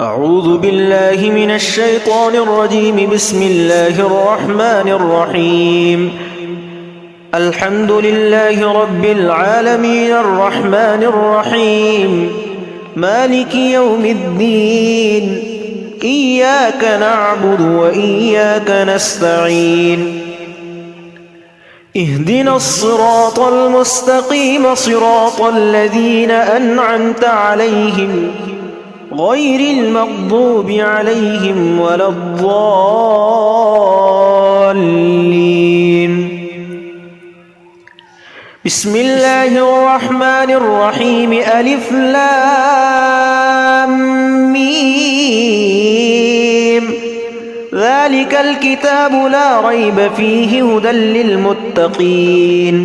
أعوذ بالله من الشيطان الرجيم. بسم الله الرحمن الرحيم. الحمد لله رب العالمين الرحمن الرحيم مالك يوم الدين. إياك نعبد وإياك نستعين. اهدنا الصراط المستقيم صراط الذين أنعمت عليهم غير المغضوب عليهم ولا الضالين. بسم الله الرحمن الرحيم. ألف لام ميم. ذلك الكتاب لا ريب فيه هدى للمتقين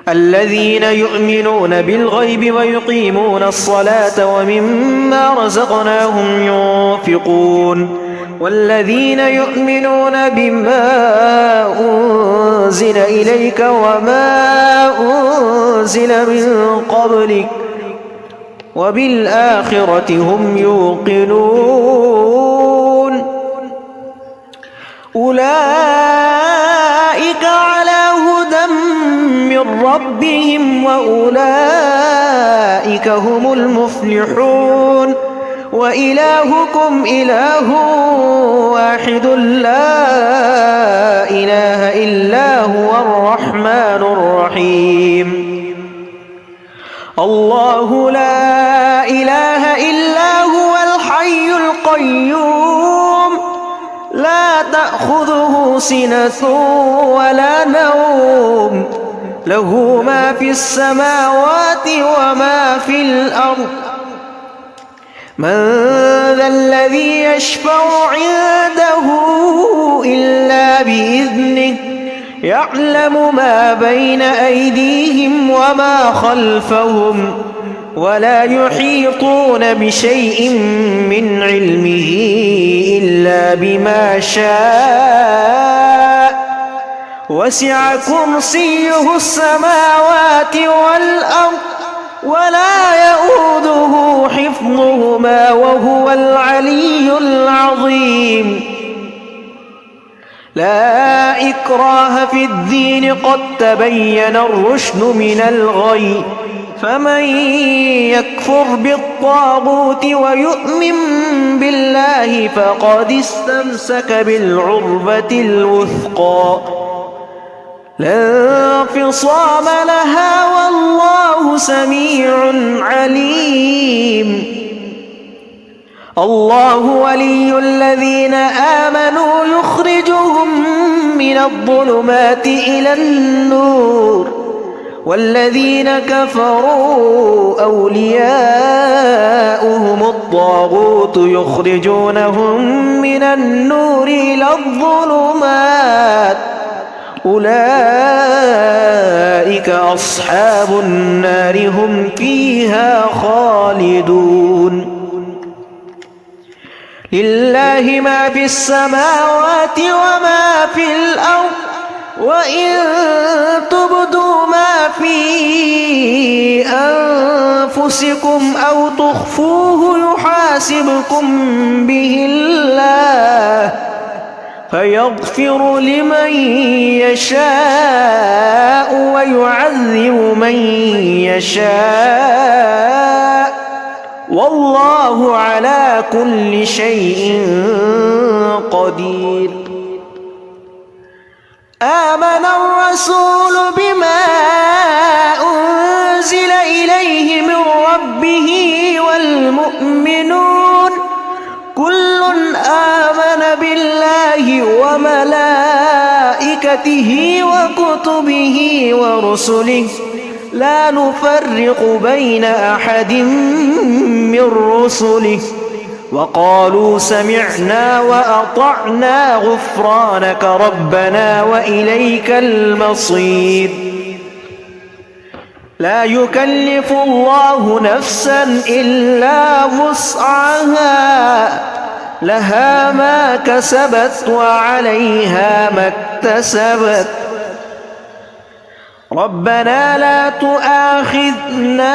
الذين يؤمنون بالغيب ويقيمون الصلاة ومما رزقناهم ينفقون والذين يؤمنون بما أنزل إليك وما أنزل من قبلك وبالآخرة هم يوقنون. أولئك على هدى من ربهم وأولئك هم المفلحون. وإلهكم إله واحد لا إله إلا هو الرحمن الرحيم. الله لا إله إلا هو الحي القيوم لا تأخذه سنة ولا نوم له ما في السماوات وما في الأرض. من ذا الذي يشفع عنده إلا بإذنه يعلم ما بين أيديهم وما خلفهم ولا يحيطون بشيء من علمه إلا بما شاء. وسع كرسيه السماوات والأرض ولا يؤوده حفظهما وهو العلي العظيم. لا إكراه في الدين قد تبين الرشد من الغي. فمن يكفر بالطاغوت ويؤمن بالله فقد استمسك بالعروة الوثقى لا انفصام لها والله سميع عليم. الله ولي الذين آمنوا يخرجهم من الظلمات إلى النور والذين كفروا أولياؤهم الطاغوت يخرجونهم من النور إلى الظلمات. أولئك أصحاب النار هم فيها خالدون. لله ما في السماوات وما في الأرض وإن تبدوا ما في أنفسكم أو تخفوه يحاسبكم به الله فيغفر لمن يشاء ويعذب من يشاء والله على كل شيء قدير. آمن الرسول بما أنزل إليه من ربه والمؤمنون كل آمن بالله وملائكته وكتبه ورسله لا نفرق بين أحد من رسله وقالوا سمعنا وأطعنا غفرانك ربنا وإليك المصير. لا يكلف الله نفسا إلا وسعها لها ما كسبت وعليها ما اكتسبت. ربنا لا تؤاخذنا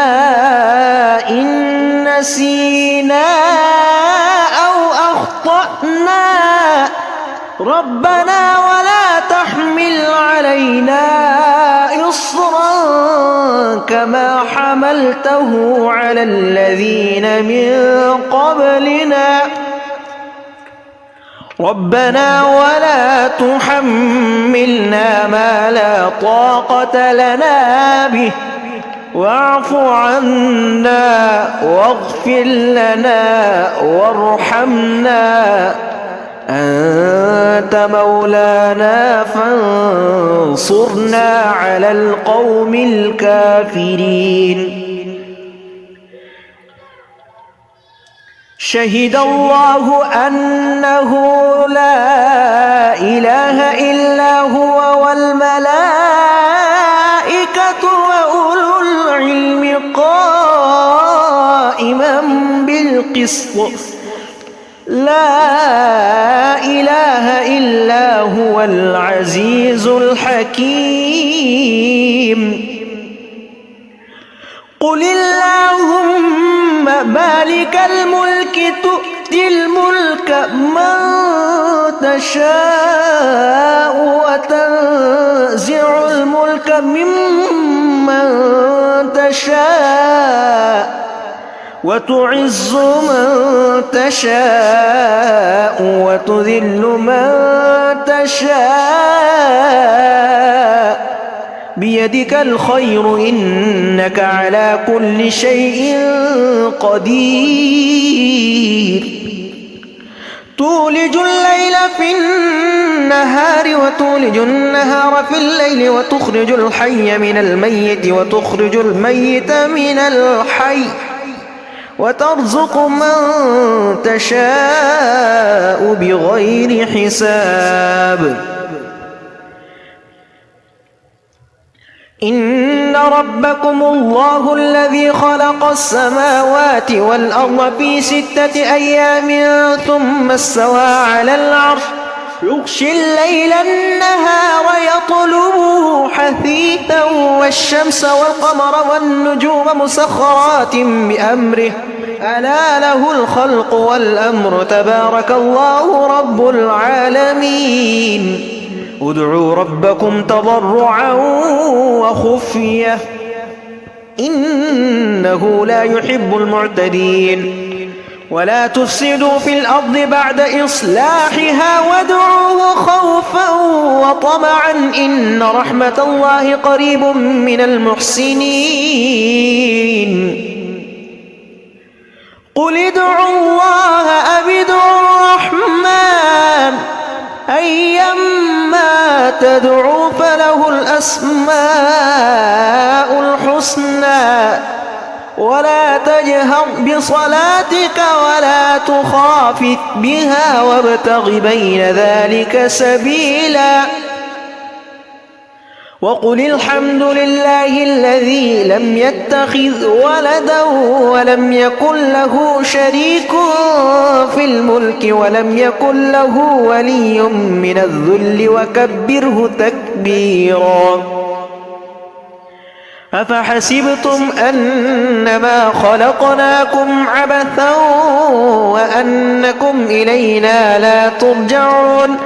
إن نسينا ربنا ولا تحمل علينا إصرا كما حملته على الذين من قبلنا ربنا ولا تحملنا ما لا طاقة لنا به واعف عنا واغفر لنا وارحمنا أنت مولانا فانصرنا على القوم الكافرين. شهد الله أنه لا إله إلا هو والملائكة وأولو العلم قائما بالقسط لا إله إلا هو العزيز الحكيم. قل اللهم مالك الملك تؤتي الملك من تشاء وتنزع الملك ممن تشاء وتعز من تشاء وتذل من تشاء بيدك الخير إنك على كل شيء قدير. تولج الليل في النهار وتولج النهار في الليل وتخرج الحي من الميت وتخرج الميت من الحي وترزق من تشاء بغير حساب. إن ربكم الله الذي خلق السماوات والأرض في 6 أيام ثم استوى على العرش يغشي الليل النهار يطلبه حثيثا والشمس والقمر والنجوم مسخرات بأمره ألا له الخلق والأمر تبارك الله رب العالمين. ادعوا ربكم تضرعا وخفية إنه لا يحب المعتدين. ولا تفسدوا في الأرض بعد إصلاحها وادعوه خوفا وطمعا إن رحمة الله قريب من المحسنين. قل ادعوا الله أو ادعوا الرحمن أيما تدعوا فله الأسماء الحسنى ولا تجهر بصلاتك ولا تخافت بها وابتغ بين ذلك سبيلا. وقل الحمد لله الذي لم يتخذ ولدا ولم يكن له شريك في الملك ولم يكن له ولي من الذل وكبره تكبيرا. أفحسبتم أنما خلقناكم عبثا وأنكم إلينا لا ترجعون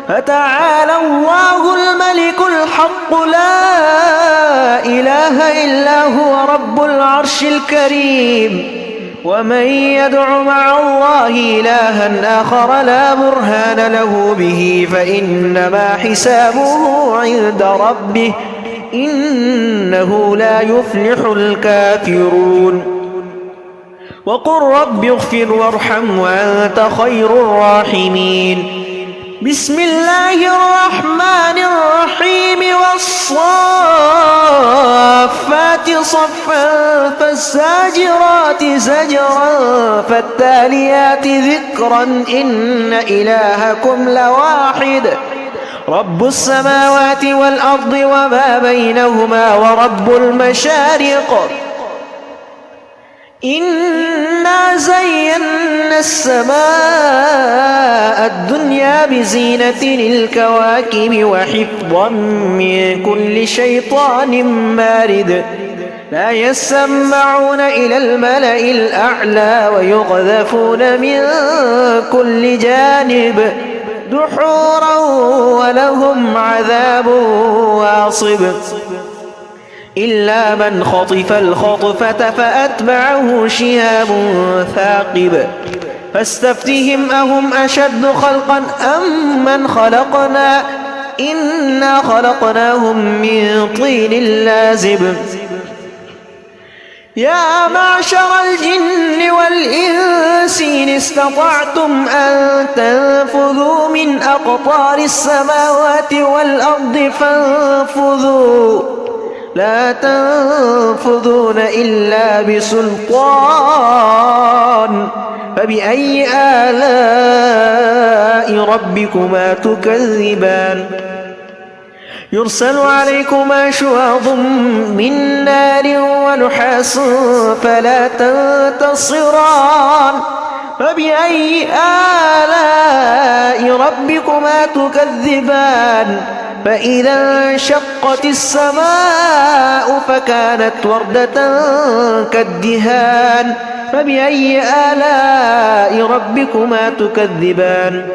فتعالى الله الملك الحق لا إله إلا هو رب العرش الكريم. ومن يدع مع الله إلها آخر لا برهان له به فإنما حسابه عند ربه إنه لا يفلح الكافرون. وقل رب اغفر وارحم وأنت خير الراحمين. بسم الله الرحمن الرحيم والصافات صفا فالزاجرات زجرا فالتاليات ذكرا إن إلهكم لواحد رب السماوات والأرض وما بينهما ورب المشارق. إنا زينا السماء الدنيا بزينة الكواكب وحفظا من كل شيطان مارد لا يسمعون إلى الملأ الأعلى ويقذفون من كل جانب دحورا ولهم عذاب واصب إلا من خطف الخطفة فأتبعه شهاب ثاقب فاستفتهم أهم أشد خلقا أم من خلقنا إنا خلقناهم من طين لازب يا معشر الجن والإنس إن استطعتم أن تنفذوا من أقطار السماوات والأرض فانفذوا لا تنفذون إلا بسلطان فبأي آلاء ربكما تكذبان يرسل عليكما شواظ من نار ونحاس فلا تنتصران فبأي آلاء ربكما تكذبان فإذا انشقت السماء فكانت وردة كالدهان فبأي آلاء ربكما تكذبان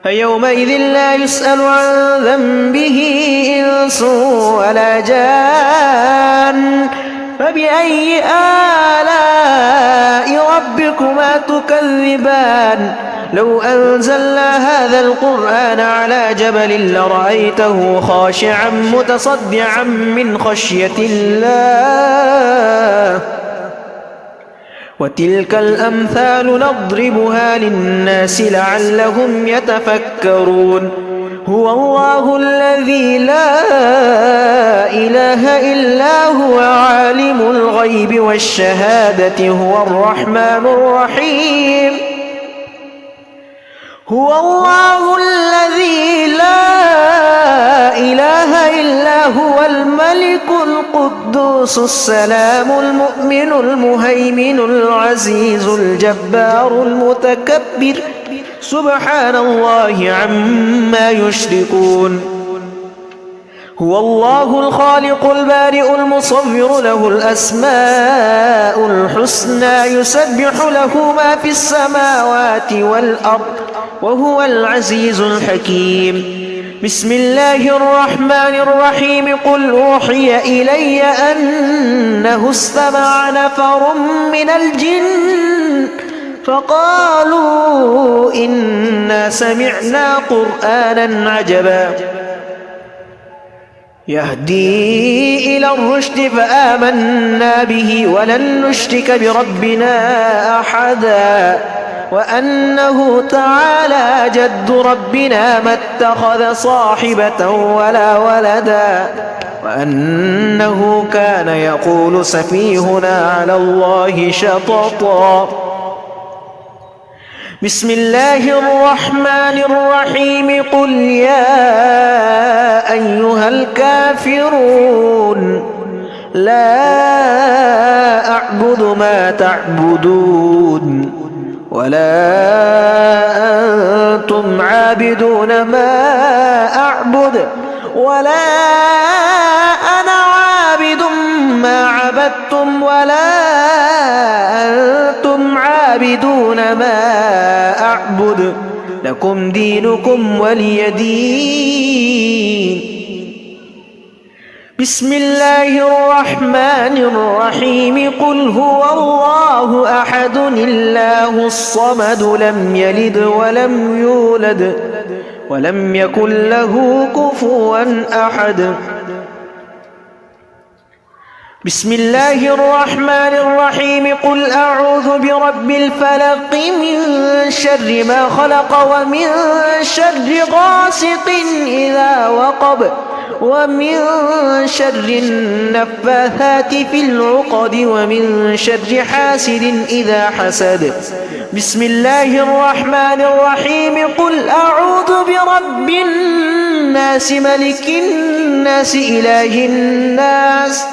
فيومئذ لا يسأل عن ذنبه إنس ولا جان فبأي آلاء ربكما تكذبان لو أنزلنا هذا القرآن على جبل لرأيته خاشعا متصدعا من خشية الله وتلك الأمثال نضربها للناس لعلهم يتفكرون هو الله الذي لا إله إلا هو عالم الغيب والشهادة هو الرحمن الرحيم هو الله الذي لا إله إلا هو الملك القدوس السلام المؤمن المهيمن العزيز الجبار المتكبر سبحان الله عما يشركون هو الله الخالق البارئ المصور له الأسماء الحسنى يسبح له ما في السماوات والأرض وهو العزيز الحكيم بسم الله الرحمن الرحيم قل أوحي إلي أنه استمع نفر من الجن فقالوا إنا سمعنا قرآنا عجبا يهدي إلى الرشد فآمنا به ولن نشرك بربنا أحدا وأنه تعالى جد ربنا ما اتخذ صاحبة ولا ولدا وأنه كان يقول سفيهنا على الله شططا بسم الله الرحمن الرحيم قل يا أيها الكافرون لا أعبد ما تعبدون ولا أنتم عابدون ما أعبد ولا أنا عابد ما عبدتم ولا أنتم عابدون ما أعبد لكم دينكم ولي دين بسم الله الرحمن الرحيم قل هو الله أحد الله الصمد لم يلد ولم يولد ولم يكن له كفوا أحد بسم الله الرحمن الرحيم قل أعوذ برب الفلق من شر ما خلق ومن شر غاسق إذا وقب ومن شر النفاثات في العقد ومن شر حاسد إذا حسد بسم الله الرحمن الرحيم قل أعوذ برب الناس ملك الناس إله الناس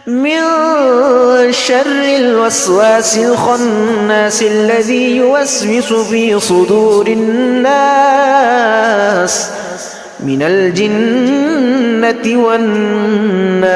من شر الوسواس الخناس الذي يوسوس في صدور الناس من الجنة والناس